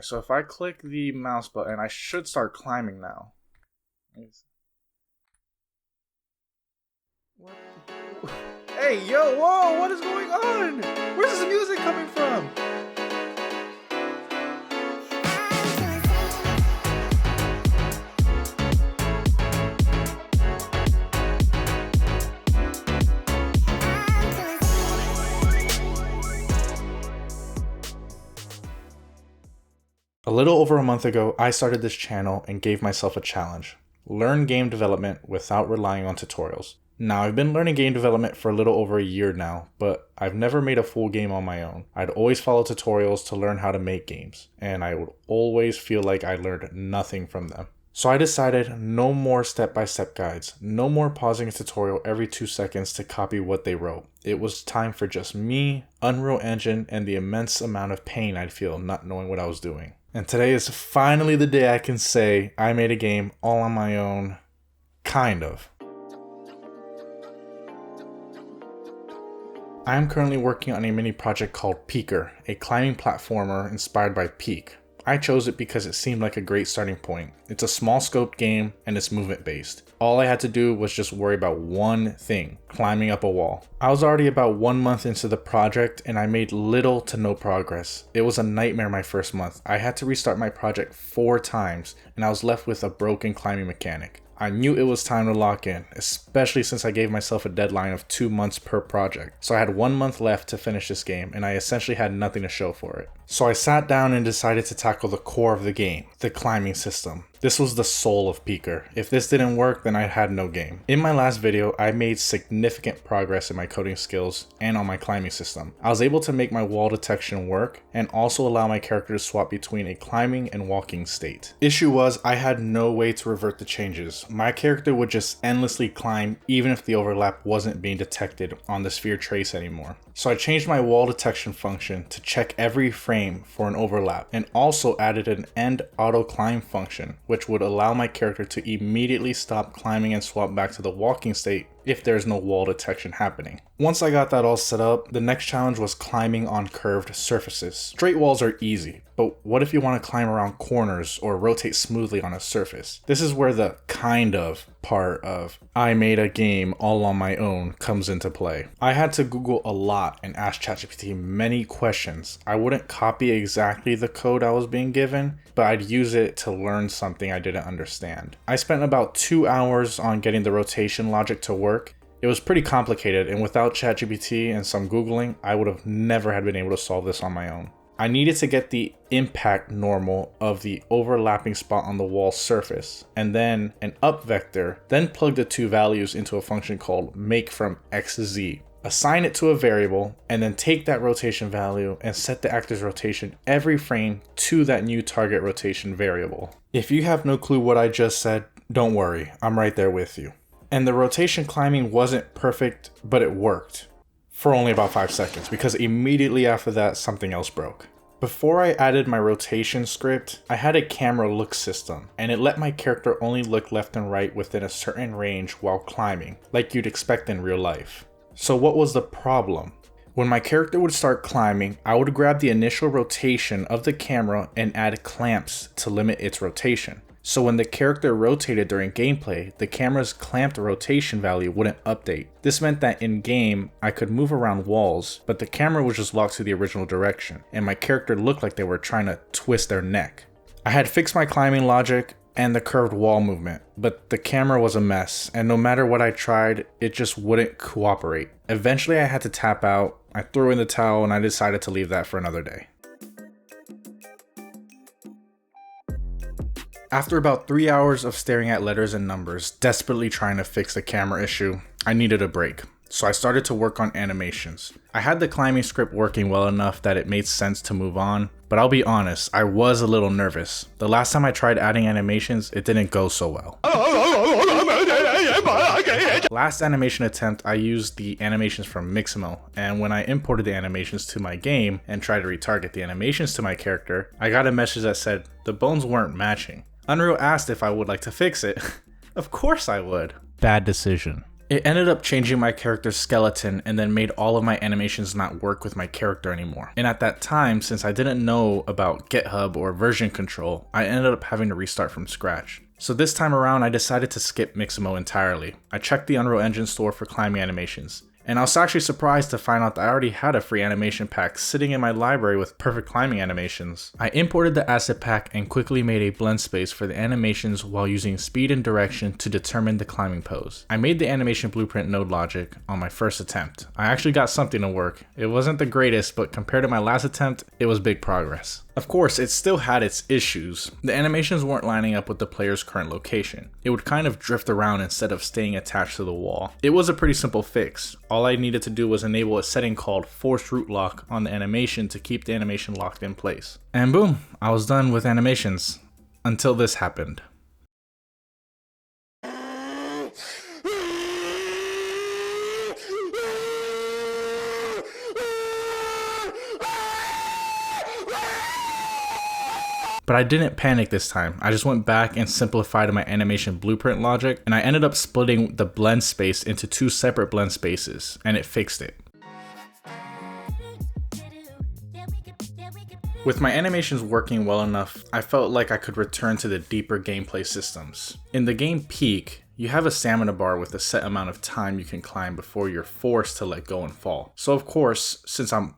Alright, so if I click the mouse button, I should start climbing now. What the... Hey, yo, whoa, what is going on? Where's this music coming from? A little over a month ago, I started this channel and gave myself a challenge. Learn game development without relying on tutorials. Now, I've been learning game development for a little over a year now, but I've never made a full game on my own. I'd always follow tutorials to learn how to make games, and I would always feel like I learned nothing from them. So I decided no more step-by-step guides, no more pausing a tutorial every 2 seconds to copy what they wrote. It was time for just me, Unreal Engine, and the immense amount of pain I'd feel not knowing what I was doing. And today is finally the day I can say I made a game all on my own, kind of. I am currently working on a mini project called Peaker, a climbing platformer inspired by Peak. I chose it because it seemed like a great starting point. It's a small scoped game and it's movement based. All I had to do was just worry about one thing, climbing up a wall. I was already about 1 month into the project and I made little to no progress. It was a nightmare my first month. I had to restart my project 4 times and I was left with a broken climbing mechanic. I knew it was time to lock in, especially since I gave myself a deadline of 2 months per project. So I had 1 month left to finish this game and I essentially had nothing to show for it. So I sat down and decided to tackle the core of the game, the climbing system. This was the soul of Peaker. If this didn't work, then I had no game. In my last video, I made significant progress in my coding skills and on my climbing system. I was able to make my wall detection work and also allow my character to swap between a climbing and walking state. Issue was I had no way to revert the changes. My character would just endlessly climb even if the overlap wasn't being detected on the sphere trace anymore. So I changed my wall detection function to check every frame for an overlap and also added an end auto climb function, which would allow my character to immediately stop climbing and swap back to the walking state if there's no wall detection happening. Once I got that all set up, the next challenge was climbing on curved surfaces. Straight walls are easy, but what if you want to climb around corners or rotate smoothly on a surface? This is where the kind of part of I made a game all on my own comes into play. I had to Google a lot and ask ChatGPT many questions. I wouldn't copy exactly the code I was being given, but I'd use it to learn something I didn't understand. I spent about 2 hours on getting the rotation logic to work. It was pretty complicated, and without ChatGPT and some Googling, I would have never been able to solve this on my own. I needed to get the impact normal of the overlapping spot on the wall surface, and then an up vector, then plug the 2 values into a function called make from xz. Assign it to a variable, and then take that rotation value and set the actor's rotation every frame to that new target rotation variable. If you have no clue what I just said, don't worry, I'm right there with you. And the rotation climbing wasn't perfect, but it worked. For only about 5 seconds, because immediately after that, something else broke. Before I added my rotation script, I had a camera look system, and it let my character only look left and right within a certain range while climbing, like you'd expect in real life. So what was the problem? When my character would start climbing, I would grab the initial rotation of the camera and add clamps to limit its rotation. So when the character rotated during gameplay, the camera's clamped rotation value wouldn't update. This meant that in game, I could move around walls, but the camera was just locked to the original direction, and my character looked like they were trying to twist their neck. I had fixed my climbing logic and the curved wall movement, but the camera was a mess, and no matter what I tried, it just wouldn't cooperate. Eventually I had to tap out, I threw in the towel, and I decided to leave that for another day. After about 3 hours of staring at letters and numbers, desperately trying to fix the camera issue, I needed a break. So I started to work on animations. I had the climbing script working well enough that it made sense to move on, but I'll be honest, I was a little nervous. The last time I tried adding animations, it didn't go so well. Last animation attempt, I used the animations from Mixamo, and when I imported the animations to my game and tried to retarget the animations to my character, I got a message that said the bones weren't matching. Unreal asked if I would like to fix it. Of course I would. Bad decision. It ended up changing my character's skeleton and then made all of my animations not work with my character anymore. And at that time, since I didn't know about GitHub or version control, I ended up having to restart from scratch. So this time around, I decided to skip Mixamo entirely. I checked the Unreal Engine store for climbing animations. And I was actually surprised to find out that I already had a free animation pack sitting in my library with perfect climbing animations. I imported the asset pack and quickly made a blend space for the animations while using speed and direction to determine the climbing pose. I made the animation blueprint node logic on my first attempt. I actually got something to work. It wasn't the greatest, but compared to my last attempt, it was big progress. Of course, it still had its issues. The animations weren't lining up with the player's current location. It would kind of drift around instead of staying attached to the wall. It was a pretty simple fix. All I needed to do was enable a setting called forced root lock on the animation to keep the animation locked in place. And boom, I was done with animations. Until this happened. But I didn't panic this time. I just went back and simplified my animation blueprint logic, and I ended up splitting the blend space into 2 separate blend spaces, and it fixed it. With my animations working well enough, I felt like I could return to the deeper gameplay systems. In the game Peak, you have a stamina bar with a set amount of time you can climb before you're forced to let go and fall. So of course, since I'm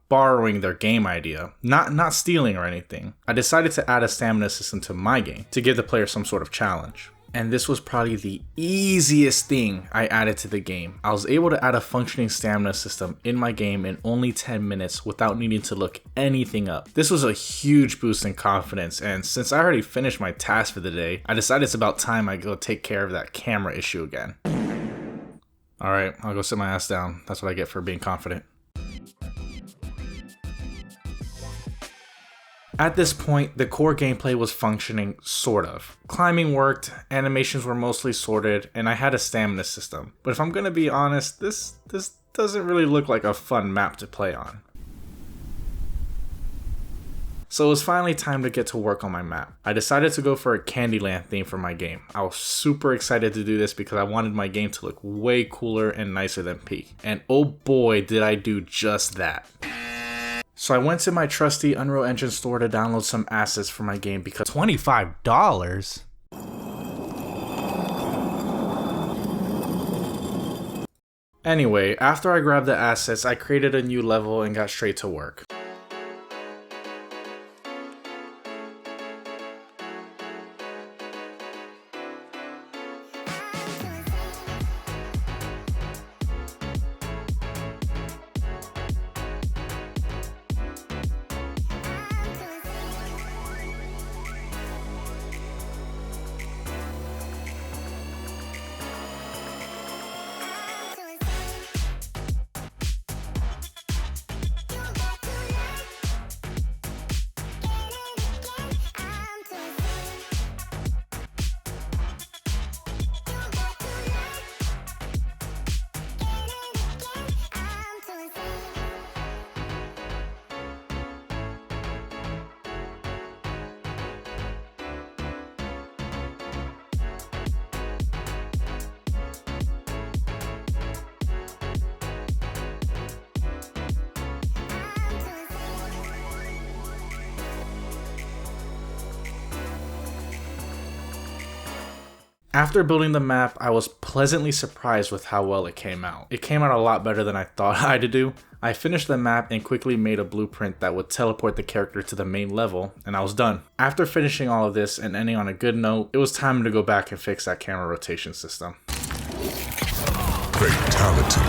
borrowing their game idea, not stealing or anything, I decided to add a stamina system to my game to give the player some sort of challenge. And this was probably the easiest thing I added to the game. I was able to add a functioning stamina system in my game in only 10 minutes without needing to look anything up. This was a huge boost in confidence, and since I already finished my task for the day, I decided it's about time I go take care of that camera issue again. Alright, I'll go sit my ass down. That's what I get for being confident. At this point, the core gameplay was functioning, sort of. Climbing worked, animations were mostly sorted, and I had a stamina system. But if I'm gonna be honest, this doesn't really look like a fun map to play on. So it was finally time to get to work on my map. I decided to go for a Candyland theme for my game. I was super excited to do this because I wanted my game to look way cooler and nicer than Peak. And oh boy, did I do just that. So I went to my trusty Unreal Engine store to download some assets for my game because $25? Anyway, after I grabbed the assets, I created a new level and got straight to work. After building the map, I was pleasantly surprised with how well it came out. It came out a lot better than I thought I had to. I finished the map and quickly made a blueprint that would teleport the character to the main level, and I was done. After finishing all of this and ending on a good note, it was time to go back and fix that camera rotation system. Fatality.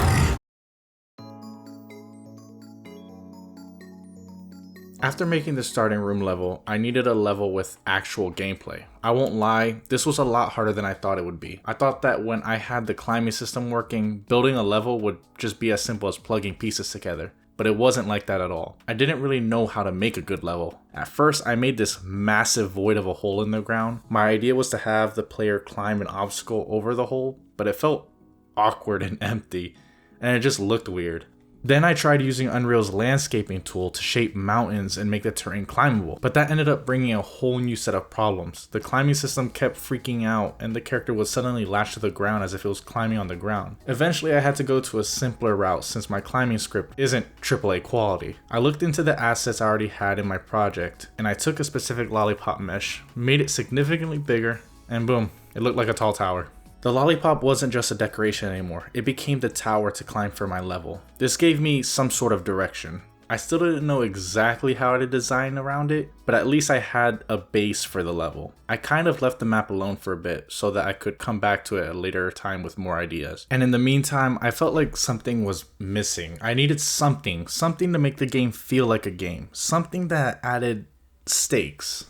After making the starting room level, I needed a level with actual gameplay. I won't lie, this was a lot harder than I thought it would be. I thought that when I had the climbing system working, building a level would just be as simple as plugging pieces together. But it wasn't like that at all. I didn't really know how to make a good level. At first, I made this massive void of a hole in the ground. My idea was to have the player climb an obstacle over the hole, but it felt awkward and empty, and it just looked weird. Then I tried using Unreal's landscaping tool to shape mountains and make the terrain climbable, but that ended up bringing a whole new set of problems. The climbing system kept freaking out and the character would suddenly latch to the ground as if it was climbing on the ground. Eventually I had to go to a simpler route since my climbing script isn't AAA quality. I looked into the assets I already had in my project and I took a specific lollipop mesh, made it significantly bigger, and boom, it looked like a tall tower. The lollipop wasn't just a decoration anymore, it became the tower to climb for my level. This gave me some sort of direction. I still didn't know exactly how to design around it, but at least I had a base for the level. I kind of left the map alone for a bit so that I could come back to it at a later time with more ideas. And in the meantime, I felt like something was missing. I needed something to make the game feel like a game. Something that added stakes.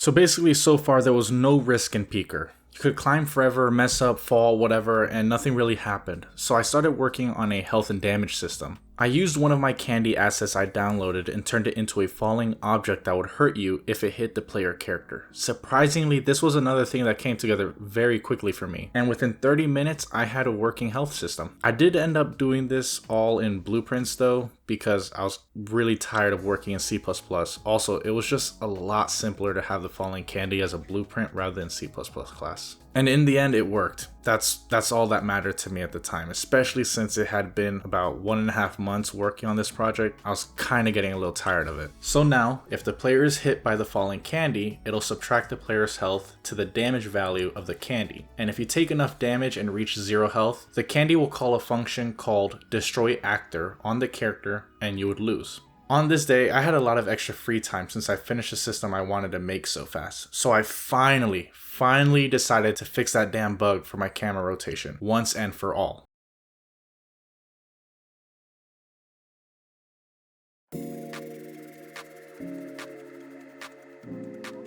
So basically, so far there was no risk in Peeker. You could climb forever, mess up, fall, whatever, and nothing really happened. So I started working on a health and damage system. I used one of my candy assets I downloaded and turned it into a falling object that would hurt you if it hit the player character. Surprisingly, this was another thing that came together very quickly for me, and within 30 minutes I had a working health system. I did end up doing this all in blueprints though, because I was really tired of working in C++. Also, it was just a lot simpler to have the falling candy as a blueprint rather than C++ class. And in the end, it worked. That's all that mattered to me at the time, especially since it had been about 1.5 months working on this project. I was kind of getting a little tired of it. So now, if the player is hit by the falling candy, it'll subtract the player's health to the damage value of the candy. And if you take enough damage and reach 0 health, the candy will call a function called destroy actor on the character and you would lose. On this day, I had a lot of extra free time since I finished the system I wanted to make so fast. So I finally decided to fix that damn bug for my camera rotation once and for all.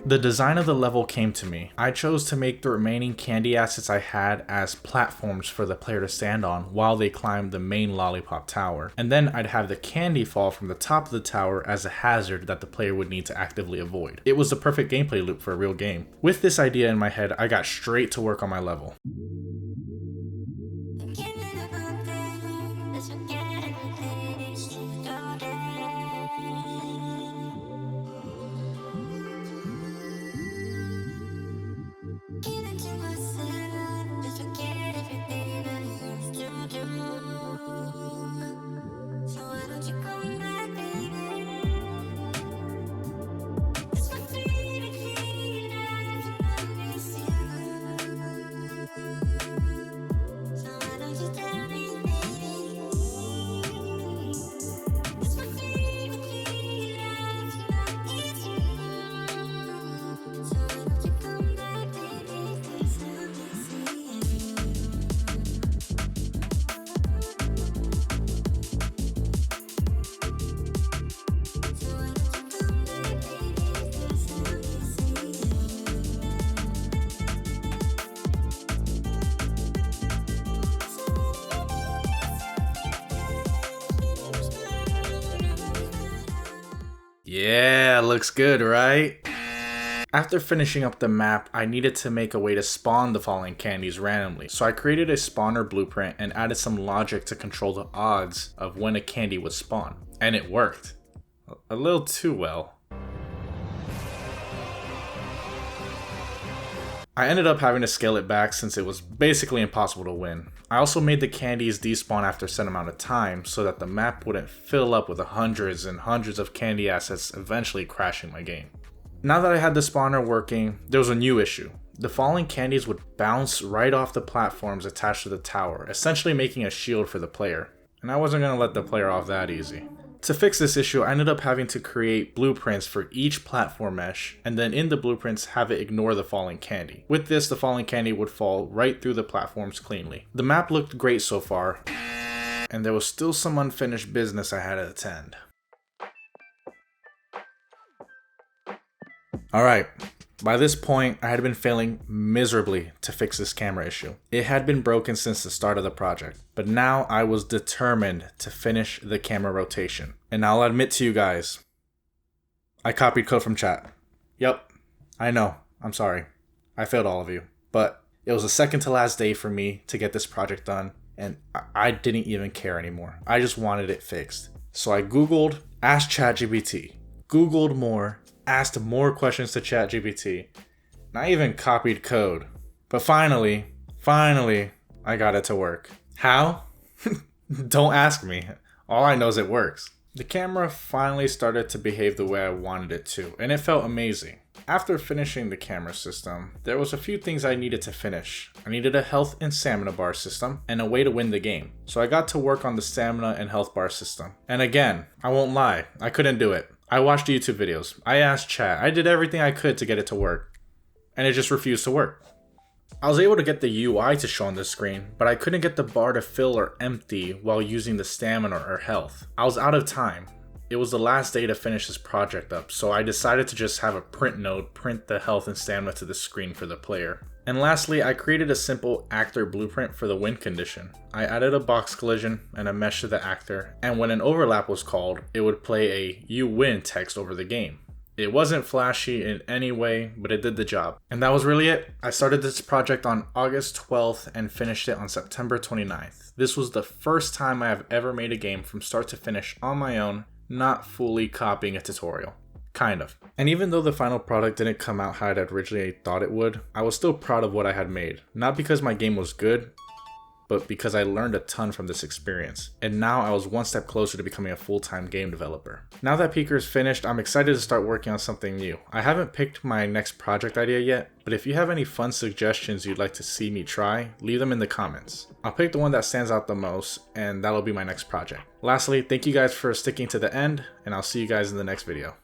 The design of the level came to me. I chose to make the remaining candy assets I had as platforms for the player to stand on while they climbed the main lollipop tower. And then I'd have the candy fall from the top of the tower as a hazard that the player would need to actively avoid. It was the perfect gameplay loop for a real game. With this idea in my head, I got straight to work on my level. Yeah, looks good, right? After finishing up the map, I needed to make a way to spawn the falling candies randomly. So I created a spawner blueprint and added some logic to control the odds of when a candy would spawn. And it worked. A little too well. I ended up having to scale it back since it was basically impossible to win. I also made the candies despawn after a set amount of time so that the map wouldn't fill up with hundreds and hundreds of candy assets eventually crashing my game. Now that I had the spawner working, there was a new issue. The falling candies would bounce right off the platforms attached to the tower, essentially making a shield for the player. And I wasn't going to let the player off that easy. To fix this issue, I ended up having to create blueprints for each platform mesh, and then in the blueprints have it ignore the falling candy. With this, the falling candy would fall right through the platforms cleanly. The map looked great so far, and there was still some unfinished business I had to attend. Alright, by this point, I had been failing miserably to fix this camera issue. It had been broken since the start of the project, but now I was determined to finish the camera rotation. And I'll admit to you guys, I copied code from chat. Yep, I know, I'm sorry. I failed all of you. But It was the second to last day for me to get this project done, and I didn't even care anymore. I just wanted it fixed. So I Googled, asked ChatGPT, Googled more, asked more questions to ChatGPT, and I even copied code. But finally, I got it to work. How? Don't ask me. All I know is it works. The camera finally started to behave the way I wanted it to, and it felt amazing. After finishing the camera system, there was a few things I needed to finish. I needed a health and stamina bar system, and a way to win the game. So I got to work on the stamina and health bar system. And again, I won't lie, I couldn't do it. I watched YouTube videos, I asked chat, I did everything I could to get it to work, and it just refused to work. I was able to get the UI to show on the screen, but I couldn't get the bar to fill or empty while using the stamina or health. I was out of time. It was the last day to finish this project up, so I decided to just have a print node print the health and stamina to the screen for the player. And lastly, I created a simple actor blueprint for the win condition. I added a box collision and a mesh to the actor, and when an overlap was called, it would play a "You win" text over the game. It wasn't flashy in any way, but it did the job. And that was really it. I started this project on August 12th and finished it on September 29th. This was the first time I have ever made a game from start to finish on my own, not fully copying a tutorial. Kind of. And even though the final product didn't come out how I'd originally thought it would, I was still proud of what I had made. Not because my game was good, but because I learned a ton from this experience. And now I was one step closer to becoming a full-time game developer. Now that Peeker is finished, I'm excited to start working on something new. I haven't picked my next project idea yet, but if you have any fun suggestions you'd like to see me try, leave them in the comments. I'll pick the one that stands out the most, and that'll be my next project. Lastly, thank you guys for sticking to the end, and I'll see you guys in the next video.